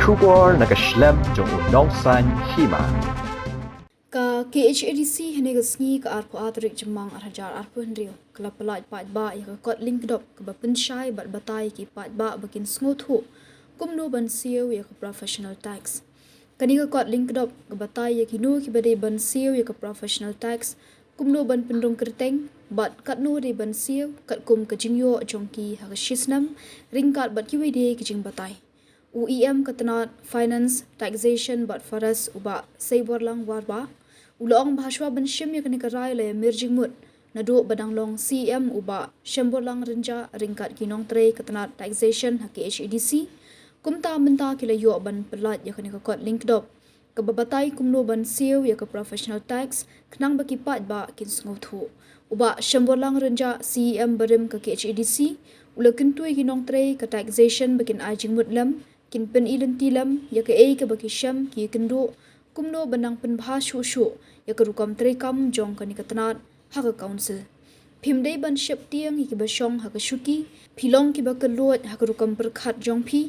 Shubor nakashlem jong unong san hima. Ka KHADC hene gasngi ka arpo atrik jemang arhajar arpo hendrio kala pelaj pat ba ya ka kot link dop ka bapensyai bat batai ki pat ba bakin sngot ho kumno ban siu ya ka professional tax kani ka kot link dop ka batai ya kinu ki bade ban siu ya ka professional tax kumno ban pendong kerteng bat kat no de ban siu kat kum ka jingyo jongki ha ka shisnam ringkat bat ki wede ki jing batai UEM katanat finance taxation but faras uba seiborlang warba ulong bahaswa ban shim ya kani karai le mirjing mut nadu badang long CM uba shemborlang renja ringkat kinong tre katanat taxation haki HEDC kumta menta kila yo ban pelat ya kani kakot link dop kababatay kumno ban siu ya ka professional tax knang bakipat ba kin sngotu uba shemborlang renja CM barim ka HEDC ulakin tuai kinong tre ka taxation bakin ajing mutlam kin pen ilan tilam ya ke ka baki syam ki kendo kumno bandang pen bha shu shu ya ke rukam trekam jong kani katanat ha ka council phimdei ban shep tiang ki basong ha ka shuki philong ki ba kalot ha ka rukam perkhat jong phi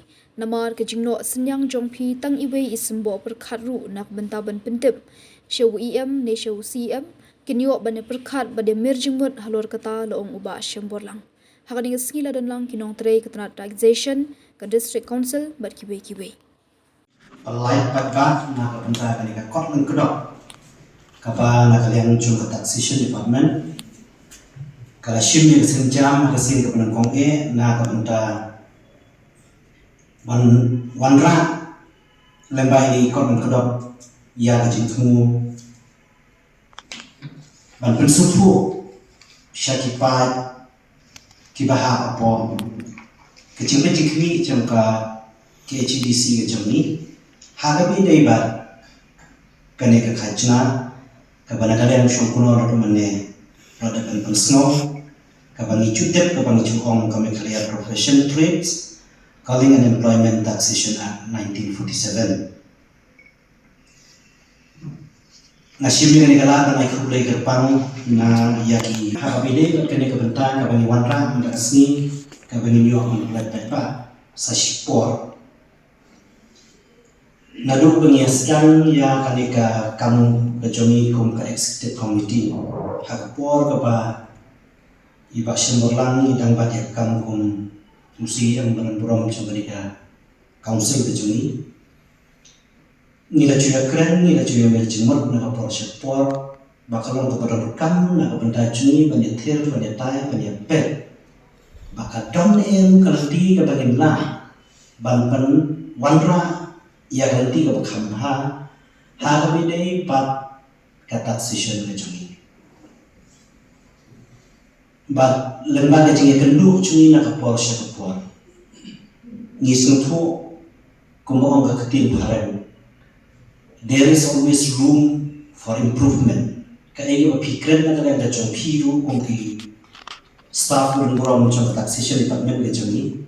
namar ke jingno senyang jong phi tang iwe isimbo perkhat ru nak benta ban pentep shew em ne shew cm kinyo ban perkhat ba de mirjingmut halor kata loong uba shemborlang ha ka ding skila don lang kinong tre katanat taxation ka district council bat kiwe Palai patba na kapenta kani ka Scotland kedok kapa na kalian jung ka taxation department kala shimmi senjam ka sin ka penangkong na kapenta wanra lembai ni Scotland kedok ya ka jingmu ban pensupu syakipat kibaha apa kecimpe jikwi jangka KHDC ke jami hagabi daibat kane ka khajna ka banagale ang shongkuno ro manne roda kan pensno ka bangi chutep ka bangi chukong kami career profession trades calling and employment taxation act 1947 nasimi kane kala na ikulay gerpang na yaki hagabi daibat kane ka benta ka bangi wanra mengasni kabani niyo ang paglatay pa sa shipor naduk pengiaskan ya kanika kamu kejomi kum ka executive committee hakpor kapa iba semborlang idang batik kamu kum musi yang berenburom coba council kejomi nila cuya keren nila cuya merjimur na kapor shipor bakalong kepada rekam na kapenta juni banyatir banyatai banyapet maka donem kalti ka bagin la banpan wanra ya kalti ka bakhamha ha ka bidei pat ka taxation ka jungi ba lembaga jingi kendu jungi na ka por sya ka por ngisung thu kumong ka katil bharen there is always room for improvement ka egi ba pikren na ka jong phiru kongki staff urang urang macam taxation department ke jami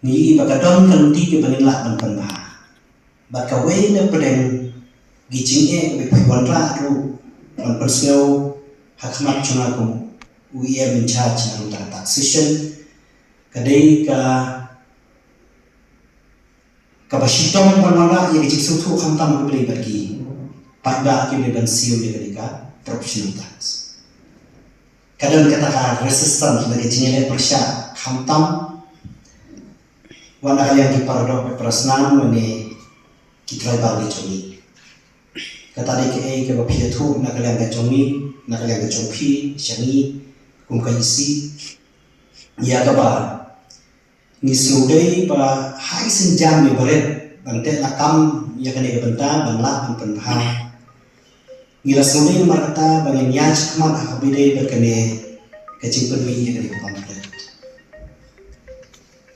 ni bakadon kanti ke banila ban ba bakawai na pedeng gijing ke pai wanra ru ban perseu hakmat chuna ko UEM in charge ng taxation kadai ka basitong panwala yang jiksu thu khamtam beli bagi pada ke ban siu de ka professional tax kadang kata resistant lagi jenis persya hamtam wana kalian di paradok perasnan meni kita bagi jomi kata deke ke bapia tu nak kalian ke jomi nak kalian ke jomi syangi kum kaisi ya kaba ngisudai ba hai senjam ni beret bante nakam ya kene ke benta banla penpah ngila sunai markata bagi nyaj kemat akabide berkene kecing permi yang kene pamphlet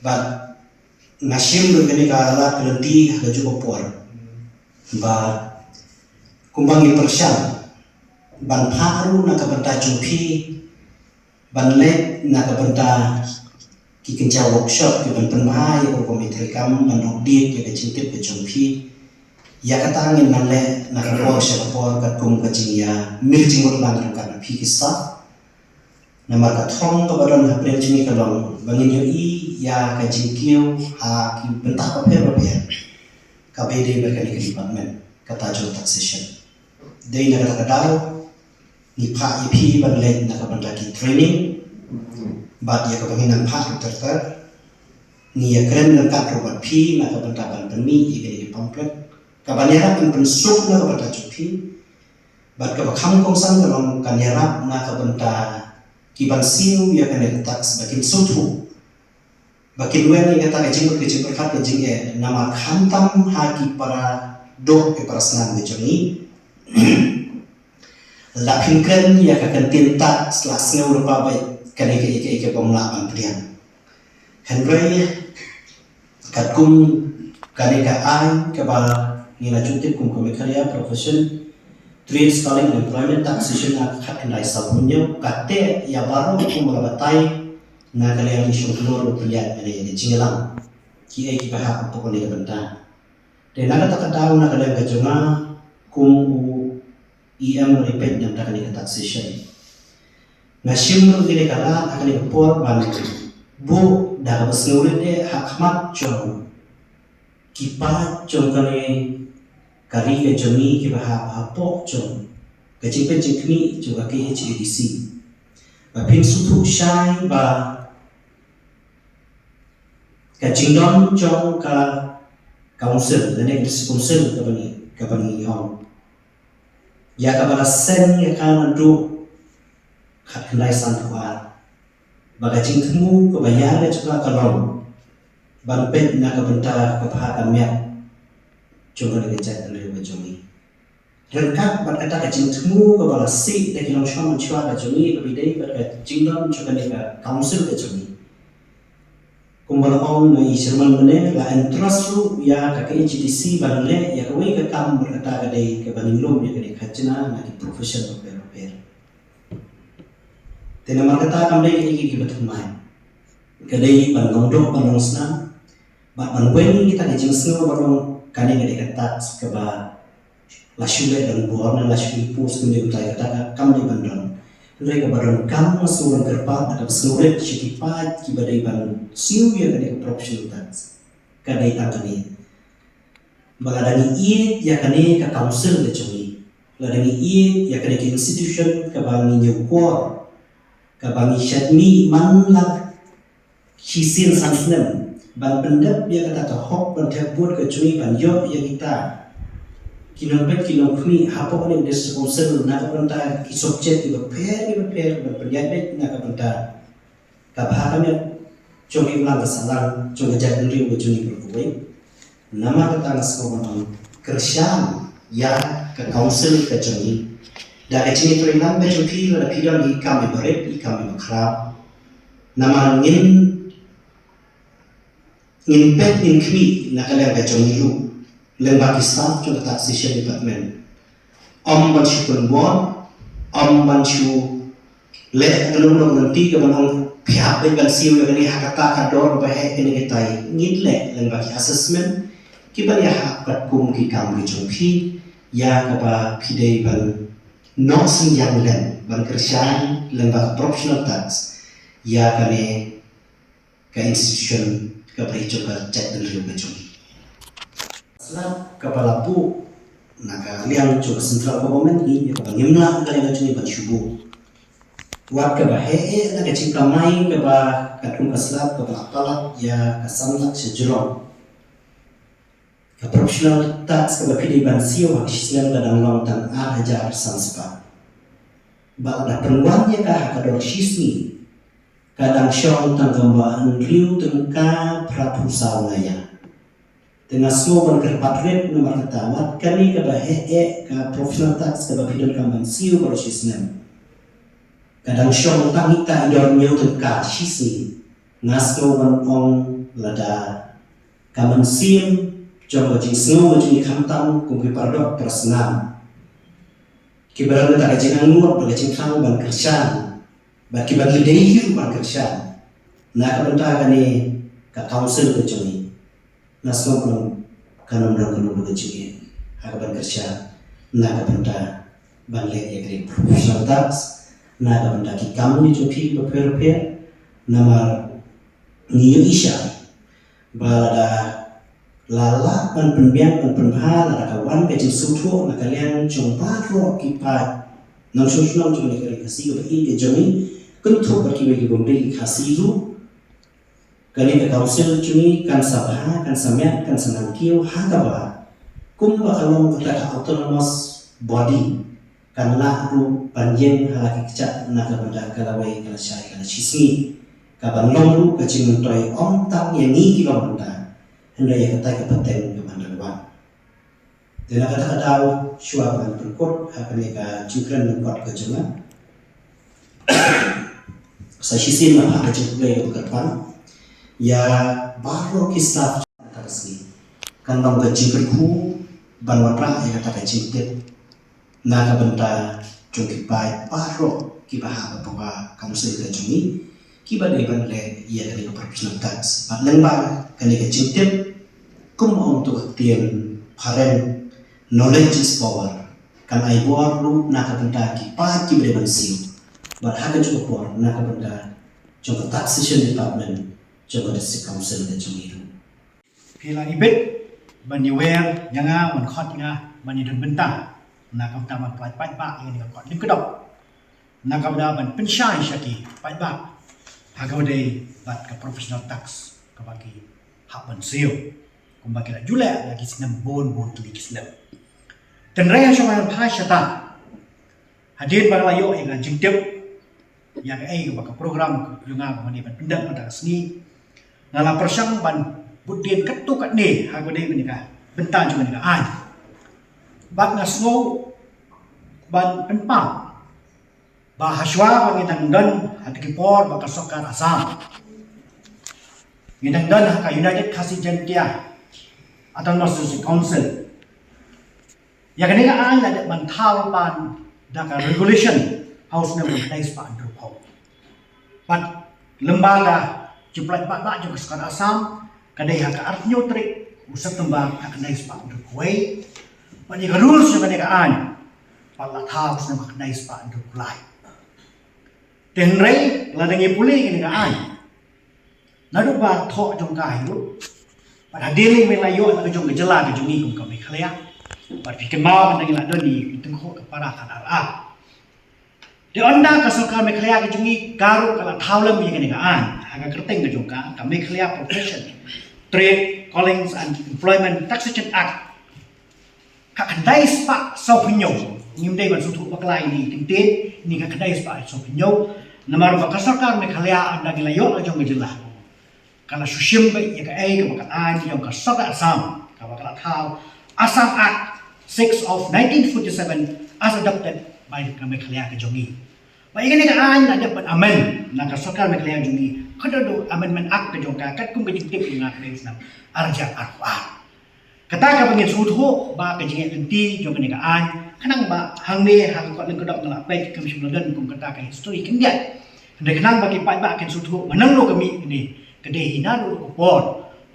but nasim berkene kala pelenti ada juga por but kumbangi persyam ban paru nak benta jumpi ban let nak benta ki kenca workshop ki ban penmah ya komite kam ban audit ya kecing tip jumpi ya kata angin nanle nakapor siya kapor katung kacing ya mirjing lang kan pikisa na markatong kabaron na prejing kalong bangin yo ya kacing kiyo ha ki bentak paper kabede berkali ke department kata jo taxation dei na kata kadao ni pa ip banle na kabandaki training bat ya kabanginan pa terter ni ya keren dan kat robot pi na kabantaban demi igeni pamphlet kabanera kan pensuk na kabanta chupi bat kabakam kongsan dalam kanera na kabanta kiban siu ya kan tax bakin sotu bakin wen ni kata kecing berkat kecing nama khantam haki para dok ke para senang bejongi lapinkan ya kakan tinta setelah sengaja rupa baik kan ike pemelakan pilihan Henry katkum kaneka ai kaba ngina cuti kum komikaria profession trade stalling employment taxation ak nai sabunyo kate ya baru kum batai na kalian isu keluar pilihan ini jingelang ki ai bahak pokok ni benda dan naga tak tahu na kalian kajunga kum EM repeat yang tak kalian taxation ngasim ini kala akan dipor ban bu dah berseluruh de hakmat jong kipa jong kali kari ke jami kipa hapok jong kecing kmi juga ke HADC bapin sutu shai ba kecing don jong ka council dan yang council kabani hong ya kabara sen ya kan adu khat kendai san kuat bagacing temu kebayar juga kalau ban pet na kabenta kapahakan mek coba ngecek dari bajumi rengkat ban kata kacing temu kebala si de kilong shom chua bajumi kebidai berkacing don juga nega council bajumi kumbala on na isirman mene la entrasu ya ka HDC banle ya kawai ka kam berkata kadai ke banilum ya kadai kacina na ki professional repair tena markata kam dai ki betul mai kadai banong dok banong sna ba banwen kita ke jingsno banong kane kadai kata ke ba la shule dan buana la shule pus kunde utai kata kam dai bandong mereka badan kam masukan kerpat ada seluruh syikipat kibadai ban siu ya kadai profesional tax kadai tangani bagadani iet ya kadai ka council de chumi ladani iet ya kadai institution ka bangi nyukor ka bangi syadmi manla hisin sansnem ban pendap ya kata ka hok ban buat ke chumi ban yo ya kita kinong kmi hapo ni des council na kabanta ki subject ki beper berpenyakit na kabanta kabahakam chongi ulang salang chongi jadri bujuni berkuai nama kata naskoman kersian ya ke council ke chongi da ke chini trinam be chupi la pidam i kami beret i kami makrab nama ngin pet kmi na kala ke chongi lu lembaga staff to the taxation department banchu kunbon banchu le ngalung nanti ke banong pihak dengan siu yang ini hakata kador bahaya ini kita ngidle lembaga assessment kiban ya hakat kum ki kam ki jumpi ya kapa pidei ban nosin yang len ban kerjaan lembaga professional tax ya kane ke institution ke perhitungan cek dan riu bejumi kepala pu naka liang coba central government ni ya kapa ngimla kali ngajuni ban syubu wat ke bahe na ke cingka mai ke ba kadung kaslap ke apalat ya kasamlak sejurong ke professional tax ke bapidi ban sio hak islam kadang long tan hajar sanspa ba ada perempuannya kah kador sismi kadang syong tang kembaan riu tengka prapu saunaya dengan semua berkerpat red nomor ketawat kami ke bahe ke professional tax ke bapidi kamban sio kalau sisnem kadang syong tang kita idor miu tengka sismi ngasko ban ong lada kaman sim jom bajing snow bajing kamtam kumpi pardok persenam kibaran tak kajing angur bagajing kang ban kersan bagi bagi deyu ban kersan na kabenta kani ka council ke joni na snow ban kanam dan kanu bagajing ha ban kersan na kabenta ban le ya professional tax na kabenta ki kamu ni jopi beper nama niyo isya balada lala ban penbiang ban penbahal ada kawan ke jeng sutu na kalian jong baro kipat nang sunam jong kali kasih ke ke jemi kuntu bagi bagi bombay kasih lu kali ke kaunsel jemi kan sabah kan samiat kan sanangkiu hagaba kum bakalong kata autonomous body kan ru panjang halaki kecak na kabanda kalawai kala syai kala sisi kaban lu kacing toy om tang yang ni kilomanda hendak ya kata kapateng kabanda wan dan kata daw syuaban berkot akan ka jingkran kot ke jema sa sisi na ha kacing play ke depan ya baru kisah tarsi kan dong ke jingkran ku ban watra ya kata kacing na kabanda jongkipai paro kibaha bawa kamusel ke jumi kiba dai ban le ia dari professional tax pat lengba kali ke cintip kum untuk tien paren knowledge is power kan ai bor lu na kabanda kipa ki bre ban siu bar haga cukup bor na kabanda jong taxation department jong ada si kamusel ke jumi pila ibet bani wer nyanga man khot nga bani dun bentang na kabda man pai ba yang ni kot lim kedok na kabda ban pensyai syaki pai ba hagode bat ka professional tax ka bagi hak ban sio kum bagi la jula lagi sinam bon tli kislam dan raya syama phai syata hadir bang layo yang jingtep yang ka program junga mani ban pindak pada seni dalam persang ban budien ketu kat ni hagode ni ka bentang juga ni ka ai bak na snow ban penpang bahaswa bangitang dan hati kipor baka sokar asam ngitang dan ka United Kasih Jantia atau Masjid Council ya kini ka an ada bantal pan daka regulation house na mengais pa andro ko pat lembaga jeplat ba juga sokar asam kadai haka artnyo trik usap tembang haka nais pa andro ko pani rules na ka an pala house na maknais pa andro kulay tenrei ladangi puli ini kaan nadu ba tho jong kai lu pada dili melayo na jong gejala ke jongi kum kami khalya par fikir mau nang la doni iteng ho ke para kan ara di onda ka sokar me khalya ke jongi garu kala thawlam mi ini kaan haga kerteng ke jong ka kami khalya profession trade callings and employment taxation act ka andai spa sau pinyo nim dei ban sutu baklai ni tintin ni ka kadai spa so pinyo namar ba kasarkar me khalya anda gilayo la jong gejala kala sushim ba ya ka ai ka bakan yang ka saka asam ka bakala thau Assam Act 6 of 1947 as adopted by the me khalya ka jongi ba ingani ka an na dapat amen na kasarkar me khalya jongi kadado amendment act ka jong ka kat kum ka jingtip nga ka na arja arwa kata ka pangin sudho ba ka jingi tenti jong ka an kanang ba hangme hang ko leng kedok ngala pai kami sebelagan kum kata ka history kindia hendak kanang bagi pai ba ken sudho manang lo kami ini kede hinalo ko por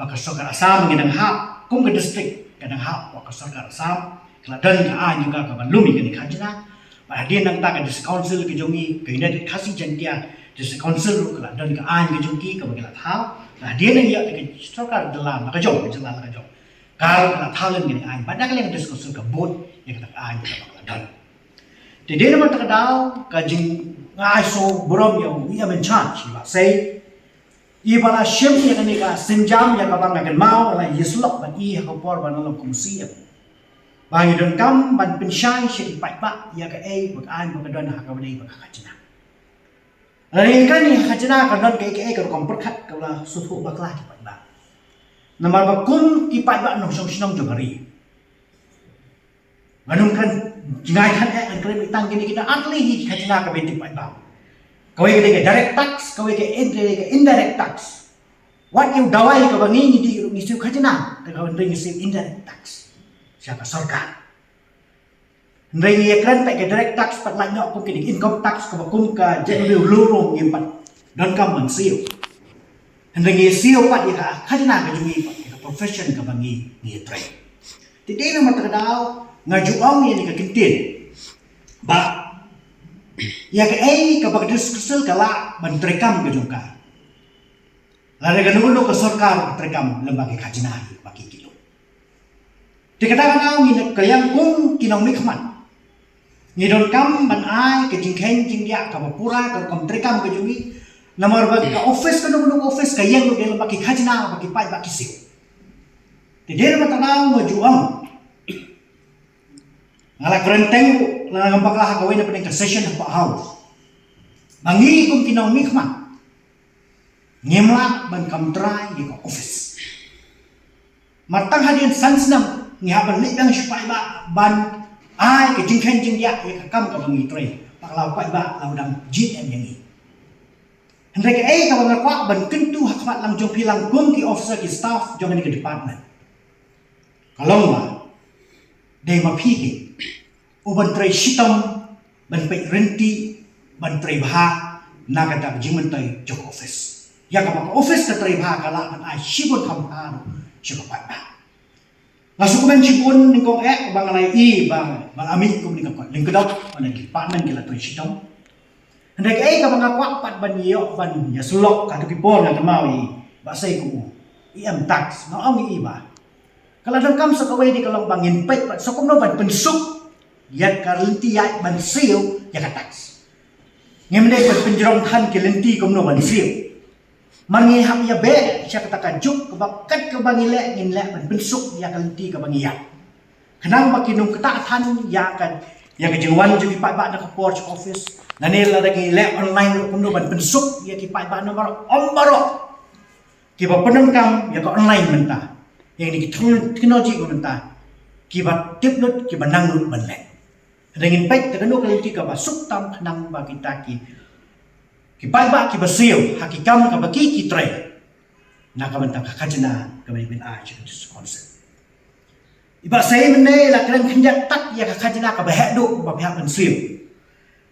baka sokar asam nginang ha kum ke district kadang ha baka sokar asam kala dan ka an juga ka balumi kini khajna ba dia nang ta ka district council ke jongi ke United Kasih Jantia district council kala dan ka an ke jongi ka bagila tha nah dia nang ya ke sokar dalam ka jong jela ka jong kalau kala thalen ngini an pada kala district council ka bot yang kata an ka bakala dan jadi nama terkadau kajing ngaiso borom yang ia mencharge ba say ibala shim yang ni ka sinjam yang ka bang kan mau la yislok ban i ka por ban lo kumsi bang don kam ban pensyai shi pai ba ya ka ai bak an bak don ha ka bani bak khajna ari kan ni khajna ka don ke ka kom perkhat ka la sutu bakla ki pai ba namar ba kum ki pai ba no song sinong jogari manum kan jingai kan an krem tang gini kita atli hi khajna ka beti pai ba kau yang direct tax, kau yang indirect tax. What you dawai kau bangi di ngisi khajna, kau ngisi indirect tax. Siapa sarkar? Nrengi ekran pakai direct tax pat lanyo kau kini income tax kau kum ka general lurung impat dan kau mensiu. Nrengi siu pat ya khajna kau jungi pat profession kau bangi ni trade. Tidak nama terkenal ngajuang ni kau kintin. Ba ya ke ai kapag diskusil kala mentrekam ke jongka lare ganuno ke sarkar trekam lembaga khajna bagi kilo Thì kadang-kadang ni kalian pun kinong mikman. Ni don kam ban ai ke jingkhen jingya ka pura ka komtrekam ke jungi namar bagi ka office ka nung office ka yang lu dalam baki khajna baki pai baki siu. Ti der matanaw mo juang. Ngala krenteng la ngambak lah ka wena pedeng ka session pa house. Mangi kum kinong mikman. Ngemla ban kam try di ka office. Matang hadian sansnam ngihaban lidang supaya ban ai ke jingkhen jingya ka kam ka bangi tre paklau pai ba laudang jit en yang ni hendai ke ka bangar kwa ban kentu hakmat lang jong pilang kum ki officer ki staff jong ni ke department kalau ma dei ma phi ki u ban tre shitam ban pe renti ban tre bha na ka ta jingmen tai jong office ya ka office ka tre bha ka la ban ai shibun kham ha shi ka pai ba Masuk ke mencipun ni kau bang alai bang ami kau ni kau ling kedok mana department kita tu sidong. Hendak ka bang aku pat ban yo ban ya sulok ka tu kipor na mau basai ku am tax no ang ba. Kalau dalam kam sakawai di kalau bangin pet pat sokom no ban pensuk ya karlenti ya ban siu ya ka tax. Ngemde pat penjerong than ke lenti kom no ban siu. Mangi ham ya be siya katakan juk kebakat ke bangile ngin le ban bensuk ya kalenti ke bangiya kenang makinung ketatan ya kan ya ke jengwan ju ki pai ba na ke porch office nanil la dagi le online kumno ban bensuk ya ki pai ba na baro ombaro ki ba penengkam ya ke online menta yang ni ki teknologi ko menta ki ba tipnut ki ba nangnut ban le dengin pai te kanu kalenti ka ba suk tam kenang ba kita ki pai ba ki basiu hakikam ka baki ki tre na ka bantang kakajna ka bani bin a chi konsep iba sai mene la kren khinjak tak ya kakajna ka ba hekdu ba pihak basiu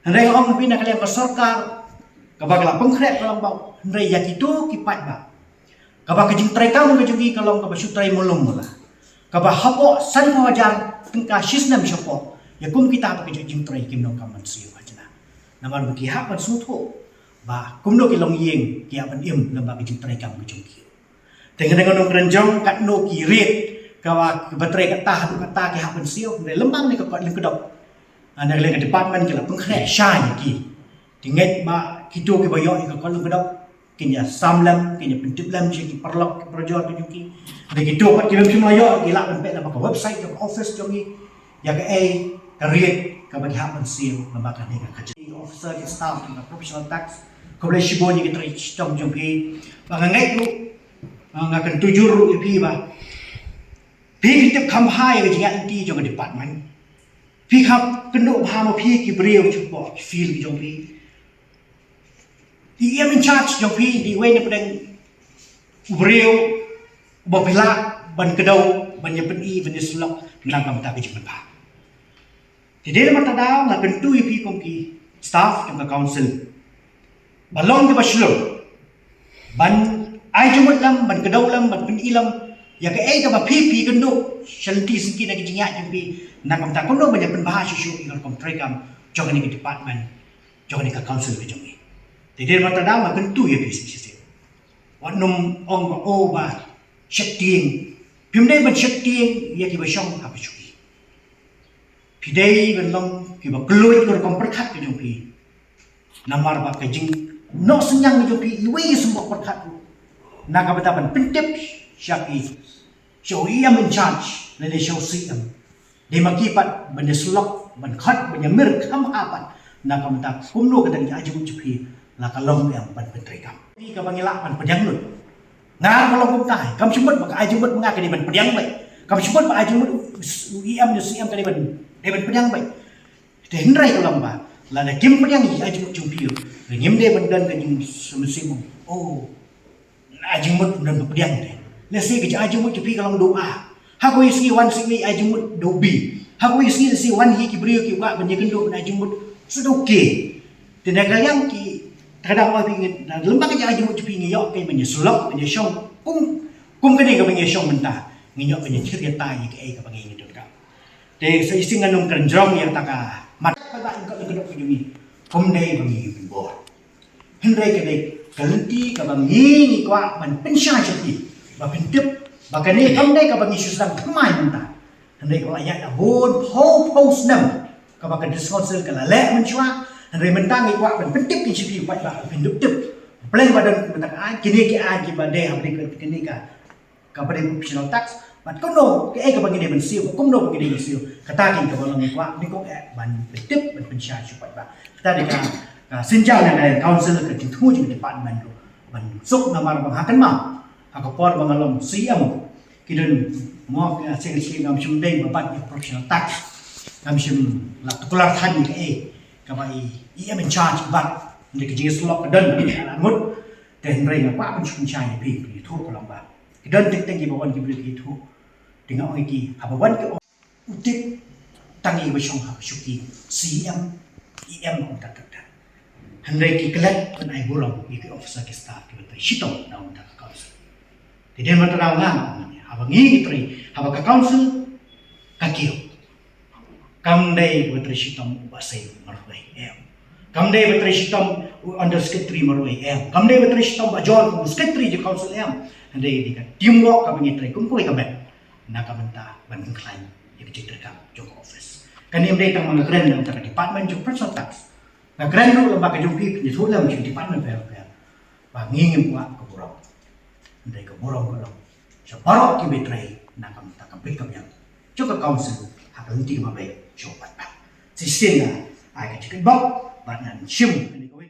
handai ong pina kalian ka sarkar ka ba kala pengkhrek kalong ba handai ya kitu ki pai ba ka ba kajing tre kam ka jugi kalong ka ba sutrai mulung mula ka ba hapo san wajar tengka sisnam syopo ya kum kita ba kajing tre kim nong ka basiu kajna namar baki hak ban sutho ba kumno ki long yeng ki apan im lamba ki trai kam ki jong ki dengan nong renjong kat no ki ret ka wa batrai ka tah tu kata ki hapan sio ne lembang ni ka kot leng kedok ana le ka department ki la pengkhrek sha ki tinget ba ki tu ki bayo ka kot leng kedok kinya samlam kinya pentiplam je ki perlok ki projot ki ki de ki tu pat ki lem simoyo ki la ban pe la ka website ka office jong ki ya ka ka ret ka ba ki hapan sio lamba ka ne ka officer ki staff ki professional tax kau boleh sibonyi kita cicong jongki, bangai tu, ngakan tujur ipi ba, pi kita kampai ke jangan ti jong department, pi kap kendo bahama pi ki beriau cuba feel jongki, di ia in charge jongki di way ni pedang beriau, bapila ban kedau ban nyepen ban sulok menangkap tak kejiman ba. Di dalam mata dah ngakan tu ipi komki staff jongka council. Balong ke baslur ban ai jumut lam ban kedau lam ban pen ilam ya ke ai ka ba pi kendo shalti siki na kijinga jumpi na kam ta kono banyak pen bahasa syu ikon kontrekam jong ni ke department jong ni ka council ke jongi tidak mata dama kentu ya bisnis wanum ong ba o ba shakting pimdai ban shakting ya ki ba shong ka ba shui pidai ban long ki ba kluit ko kom perkhat ke jompi namar ba ka jing no senyang jopi iwe semua perkat na ka bataban pentip syaki show ia in charge le show siam de makipat benda slok ban khat benda mir kam apat na ka mata kumno ka dang ajung jopi la ka long yang ban pentri kam ni ka bangila ban pedang lut ngar kalau kum tai kam sumut ba ajung mut nga ka di ban pedang bai kam sumut ba ajung mut iam ni siam ka di ban pedang bai de hendrai ka lamba la na kim pedang i ajung jopi ngim de bandan ka jing semsim oh ajung mut dan pedang de lesi ke ajung mut pi kalong doa ha ko isi wan si ajung mut dobi ha ko isi si wan hi ki brio ki wa ban kendo na ajung mut sudoke tena kalian ki kadang wa pingin na lembak ke ajung mut pi ngiyok ke ban sulok ban syong kum ke de ka ban syong menta ngiyok ban cerita i ke ka ban ngidot ka de sa isi nganong kanjong yang taka mat ka ba ko kedok ke jumi kum dei ban ngi bor hendai ke dei kalenti ka bang ni kwa ban pensya chati ba pentip ba kani kam dei ka bang isu sang khamai menta Henry ko ayat na bon post nam kapag disconsul ka lale menchua Henry mentang ikwa ben pentip ki chipi pat ba pindup tip plan badan mentak an kini ki an ki bade hamri ke kini ka kapag professional tax bat kono ke kapag ini bensiu kono ke ini bensiu kata kin ka balang ikwa ni ko ban pentip ban pensya chupat ba kata de ka xin chào này council ke ti thu ji department ro ban sok namar bang hakan ma akapor bang alom siam kidun mo secretary ngam chum dei babat professional tax ngam chum la tukular than ke kabai em in charge bat ni ke jis lok dan ala mut ten rei ngam pa ban chum chai pi thu ko lam ba dan tik tik ki bawan ki bri ki thu tinga oi ki abawan ke utik tangi ba chong ha shuki cm em on ta ta Henry ki kelat kan ai burong ki officer ki staff ki betul shitong na on ta council di den mata ngan abang ini tri abang council kakio kam dei betri shitam basai marwai kam dei betri shitam under secretary marwai kam dei betri shitam bajon secretary je council dei di teamwork kam ini tri kum koi kamet na kamenta ban klaim ye cerita kam joko office kan yang dei tang mangkren antara department jok personal tax na kren lu lembaga jompi ni thu lam chi department fair ba ngingim kwa ko borong dei ko borong ko so parok ki betray na kam ta kam pik kam yang chuka council ha kan ti ma be so pat pa si sin na ai ka chicken bok ba nan shim ni ko